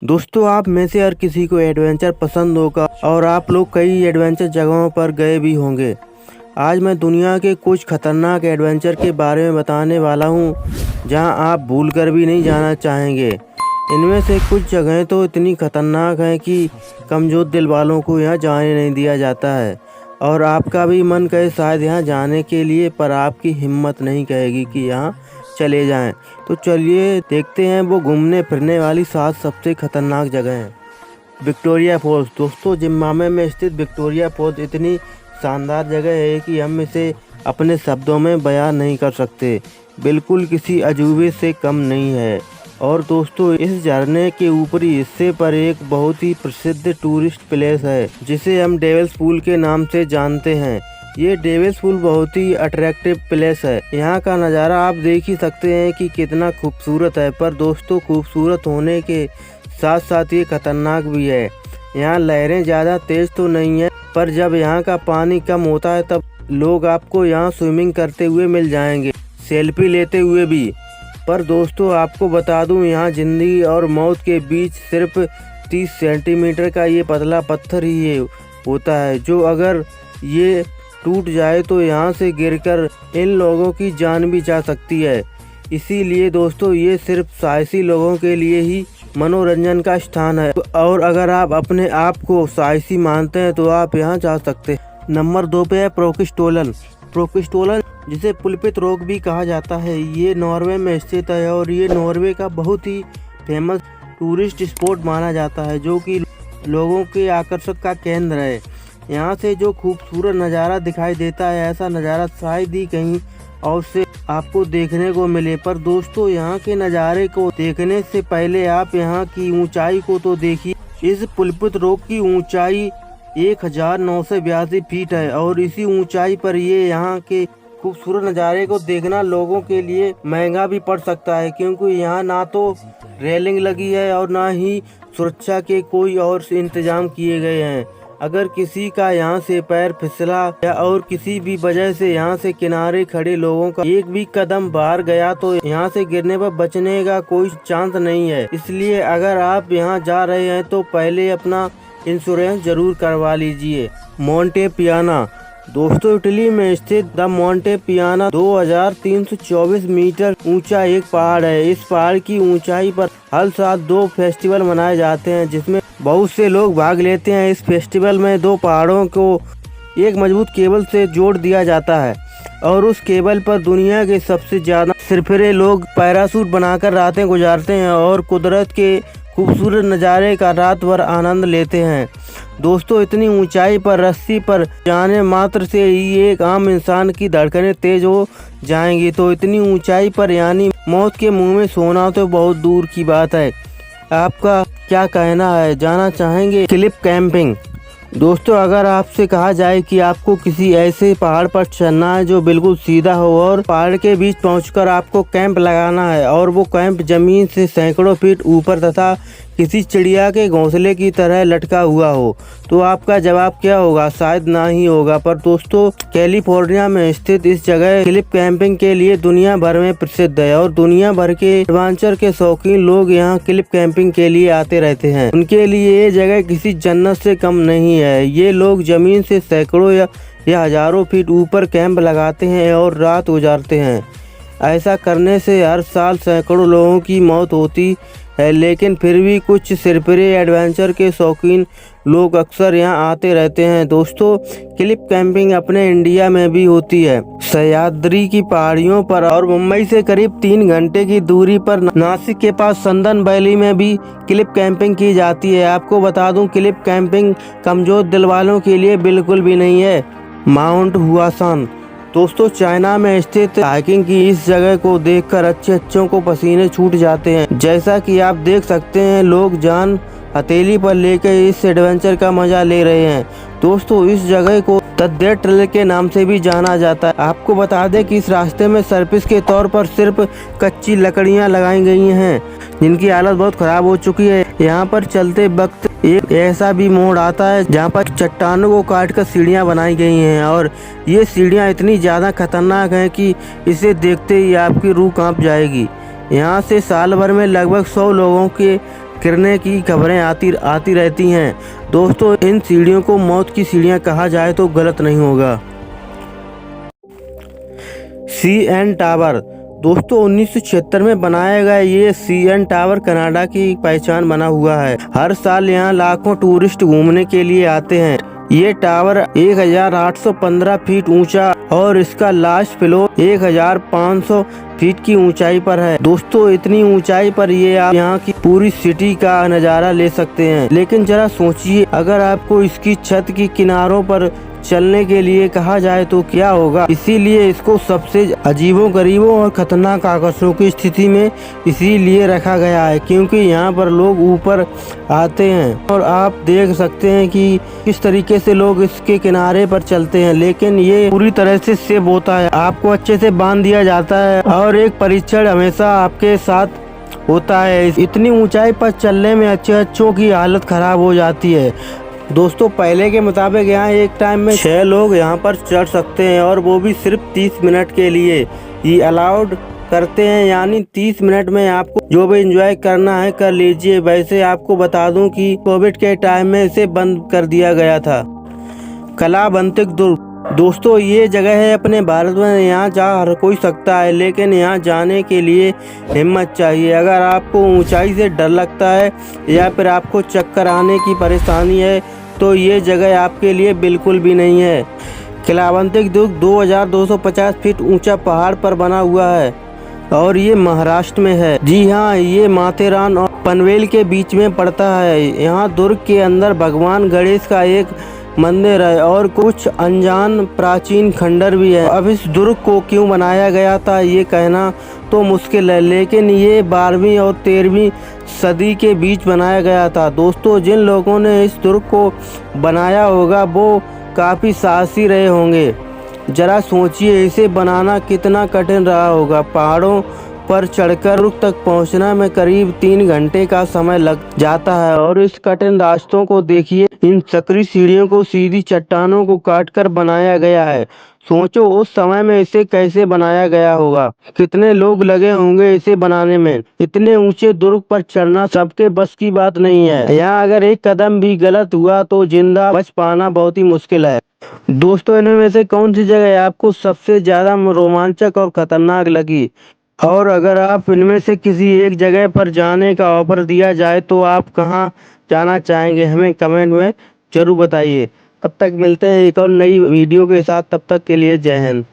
दोस्तों, आप में से हर किसी को एडवेंचर पसंद होगा और आप लोग कई एडवेंचर जगहों पर गए भी होंगे। आज मैं दुनिया के कुछ खतरनाक एडवेंचर के बारे में बताने वाला हूं, जहां आप भूलकर भी नहीं जाना चाहेंगे। इनमें से कुछ जगहें तो इतनी खतरनाक हैं कि कमज़ोर दिल वालों को यहां जाने नहीं दिया जाता है और आपका भी मन कहे शायद यहां जाने के लिए, पर आपकी हिम्मत नहीं कहेगी कि यहां चले जाएं। तो चलिए देखते हैं वो घूमने फिरने वाली 7 सबसे खतरनाक जगह हैं। Victoria false. दोस्तों, जिम्बाब्वे में स्थित विक्टोरिया फॉल्स इतनी शानदार जगह है कि हम इसे अपने शब्दों में बयान नहीं कर सकते। बिल्कुल किसी अजूबे से कम नहीं है। और दोस्तों, इस झरने के ऊपरी हिस्से पर एक बहुत ही प्रसिद्ध टूरिस्ट प्लेस है, जिसे हम डेविल्स पूल के नाम से जानते हैं। ये डेविल्स पूल बहुत ही अट्रैक्टिव प्लेस है। यहाँ का नज़ारा आप देख ही सकते हैं कि कितना खूबसूरत है। पर दोस्तों, खूबसूरत होने के साथ साथ ये खतरनाक भी है। यहाँ लहरें ज़्यादा तेज तो नहीं है, पर जब यहाँ का पानी कम होता है तब लोग आपको यहाँ स्विमिंग करते हुए मिल जाएंगे, सेल्फी लेते हुए भी। पर दोस्तों, आपको बता दूं, यहाँ जिंदगी और मौत के बीच सिर्फ 30 सेंटीमीटर का ये पतला पत्थर ही होता है, जो अगर ये टूट जाए तो यहाँ से गिरकर इन लोगों की जान भी जा सकती है। इसीलिए दोस्तों, ये सिर्फ साहसी लोगों के लिए ही मनोरंजन का स्थान है, और अगर आप अपने आप को साहसी मानते हैं तो आप यहाँ जा सकते हैं। नंबर 2 पे है प्रोकिस्टोलन। प्रोकिस्टोलन, जिसे पुलपित रॉक भी कहा जाता है, ये नॉर्वे में स्थित है और ये नॉर्वे का बहुत ही फेमस टूरिस्ट स्पॉट माना जाता है, जो कि लोगों के आकर्षण का केंद्र है। यहाँ से जो खूबसूरत नज़ारा दिखाई देता है, ऐसा नज़ारा शायद ही कहीं और से आपको देखने को मिले। पर दोस्तों, यहाँ के नज़ारे को देखने से पहले आप यहाँ की ऊंचाई को तो देखिए। इस पुलपित रॉक की ऊंचाई 1982 फीट है और इसी ऊंचाई पर ये यहाँ के खूबसूरत नज़ारे को देखना लोगों के लिए महंगा भी पड़ सकता है, क्योंकि यहाँ ना तो रेलिंग लगी है और ना ही सुरक्षा के कोई और इंतजाम किए गए हैं। अगर किसी का यहाँ से पैर फिसला या और किसी भी वजह से यहाँ से किनारे खड़े लोगों का एक भी कदम बाहर गया तो यहाँ से गिरने पर बचने का कोई चांस नहीं है। इसलिए अगर आप यहाँ जा रहे हैं तो पहले अपना इंश्योरेंस जरूर करवा लीजिए। मोंटे पियाना। दोस्तों, इटली में स्थित द मोंटे पियाना 2324 मीटर ऊंचा एक पहाड़ है। इस पहाड़ की ऊंचाई पर हर साल 2 फेस्टिवल मनाए जाते हैं, जिसमें बहुत से लोग भाग लेते हैं। इस फेस्टिवल में 2 पहाड़ों को एक मजबूत केबल से जोड़ दिया जाता है और उस केबल पर दुनिया के सबसे ज्यादा सिरफिरे लोग पैराशूट बनाकर रातें गुजारते हैं और कुदरत के खूबसूरत नज़ारे का रात भर आनंद लेते हैं। दोस्तों, इतनी ऊंचाई पर रस्सी पर जाने मात्र से ही एक आम इंसान की धड़कनें तेज हो जाएंगी, तो इतनी ऊंचाई पर यानी मौत के मुंह में सोना तो बहुत दूर की बात है। आपका क्या कहना है? जाना चाहेंगे क्लिफ कैंपिंग? दोस्तों, अगर आपसे कहा जाए कि आपको किसी ऐसे पहाड़ पर चढ़ना है जो बिल्कुल सीधा हो और पहाड़ के बीच पहुंचकर आपको कैंप लगाना है, और वो कैंप जमीन से सैकड़ों फीट ऊपर तथा किसी चिड़िया के घोंसले की तरह लटका हुआ हो, तो आपका जवाब क्या होगा? शायद ना ही होगा। पर दोस्तों, कैलिफोर्निया में स्थित इस जगह क्लिफ कैंपिंग के लिए दुनिया भर में प्रसिद्ध है और दुनिया भर के एडवेंचर के शौकीन लोग यहाँ क्लिफ कैंपिंग के लिए आते रहते हैं। उनके लिए ये जगह किसी जन्नत से कम नहीं है। ये लोग जमीन से सैकड़ों या हजारों फीट ऊपर कैंप लगाते हैं और रात गुजारते हैं। ऐसा करने से हर साल सैकड़ों लोगों की मौत होती है, लेकिन फिर भी कुछ सिरफिरे एडवेंचर के शौकीन लोग अक्सर यहाँ आते रहते हैं। दोस्तों, क्लिफ कैंपिंग अपने इंडिया में भी होती है, सह्याद्री की पहाड़ियों पर, और मुंबई से करीब 3 घंटे की दूरी पर नासिक के पास संदन वैली में भी क्लिफ कैंपिंग की जाती है। आपको बता दूं, क्लिफ कैंपिंग कमजोर दिल वालों के लिए बिल्कुल भी नहीं है। माउंट हुआसान। दोस्तों, चाइना में स्थित हाइकिंग की इस जगह को देखकर अच्छों को पसीने छूट जाते हैं। जैसा कि आप देख सकते हैं, लोग जान हथेली पर लेकर इस एडवेंचर का मजा ले रहे हैं। दोस्तों, इस जगह को द डेथ ट्रेल के नाम से भी जाना जाता है। आपको बता दें कि इस रास्ते में सर्विस के तौर पर सिर्फ कच्ची लकड़ियां लगाई गई हैं, जिनकी हालत बहुत खराब हो चुकी है। यहाँ पर चलते वक्त एक ऐसा भी मोड़ आता है जहाँ पर चट्टानों को काटकर सीढ़ियाँ बनाई गई हैं, और ये सीढ़ियाँ इतनी ज़्यादा खतरनाक हैं कि इसे देखते ही आपकी रूह कांप जाएगी। यहाँ से साल भर में लगभग 100 लोगों के गिरने की खबरें आती रहती हैं। दोस्तों, इन सीढ़ियों को मौत की सीढ़ियां कहा जाए तो गलत नहीं होगा। CN tower. दोस्तों, 1976 में बनाया गया ये CN टावर कनाडा की पहचान बना हुआ है। हर साल यहाँ लाखों टूरिस्ट घूमने के लिए आते हैं। ये टावर 1815 फीट ऊंचा और इसका लास्ट फ्लोर 1500 फीट की ऊंचाई पर है। दोस्तों, इतनी ऊंचाई पर ये आप यहाँ की पूरी सिटी का नज़ारा ले सकते हैं। लेकिन जरा सोचिए, अगर आपको इसकी छत की किनारों पर चलने के लिए कहा जाए तो क्या होगा। इसीलिए इसको सबसे अजीबोगरीबों और खतरनाक आकर्षणों की स्थिति में इसीलिए रखा गया है, क्योंकि यहाँ पर लोग ऊपर आते हैं और आप देख सकते हैं कि किस तरीके से लोग इसके किनारे पर चलते हैं। लेकिन ये पूरी तरह से सेफ होता है, आपको अच्छे से बांध दिया जाता है और एक परीक्षण हमेशा आपके साथ होता है। इतनी ऊंचाई पर चलने में अच्छों की हालत खराब हो जाती है। दोस्तों, पहले के मुताबिक यहाँ एक टाइम में 6 लोग यहाँ पर चढ़ सकते हैं और वो भी सिर्फ 30 मिनट के लिए ही अलाउड करते हैं। यानी 30 मिनट में आपको जो भी एंजॉय करना है कर लीजिए। वैसे आपको बता दूं कि कोविड के टाइम में इसे बंद कर दिया गया था। कलाबंतिक दुर्ग। दोस्तों, ये जगह है अपने भारत में, यहाँ जा हर कोई सकता है, लेकिन यहाँ जाने के लिए हिम्मत चाहिए। अगर आपको ऊंचाई से डर लगता है या फिर आपको चक्कर आने की परेशानी है तो ये जगह आपके लिए बिल्कुल भी नहीं है। कलाबंतिक दुर्ग 2250 फीट ऊंचा पहाड़ पर बना हुआ है और ये महाराष्ट्र में है। जी हाँ, ये माथेरान और पनवेल के बीच में पड़ता है। यहाँ दुर्ग के अंदर भगवान गणेश का एक मंदिर है और कुछ अनजान प्राचीन खंडर भी है। अब इस दुर्ग को क्यों बनाया गया था ये कहना तो मुश्किल है, लेकिन ये 12वीं और 13वीं सदी के बीच बनाया गया था। दोस्तों, जिन लोगों ने इस दुर्ग को बनाया होगा वो काफ़ी साहसी रहे होंगे। जरा सोचिए, इसे बनाना कितना कठिन रहा होगा। पहाड़ों पर चढ़कर दुर्ग तक पहुंचना में करीब 3 घंटे का समय लग जाता है और इस कठिन रास्तों को देखिए। इन सकरी सीढ़ियों को सीधी चट्टानों को काटकर बनाया गया है। सोचो उस समय में इसे कैसे बनाया गया होगा, कितने लोग लगे होंगे इसे बनाने में। इतने ऊंचे दुर्ग पर चढ़ना सबके बस की बात नहीं है। यहाँ अगर एक कदम भी गलत हुआ तो जिंदा बच पाना बहुत ही मुश्किल है। दोस्तों, इनमें से कौन सी जगह आपको सबसे ज्यादा रोमांचक और खतरनाक लगी, और अगर आप इनमें से किसी एक जगह पर जाने का ऑफर दिया जाए तो आप कहां जाना चाहेंगे, हमें कमेंट में जरूर बताइए। तब तक मिलते हैं एक और नई वीडियो के साथ, तब तक के लिए जय हिंद।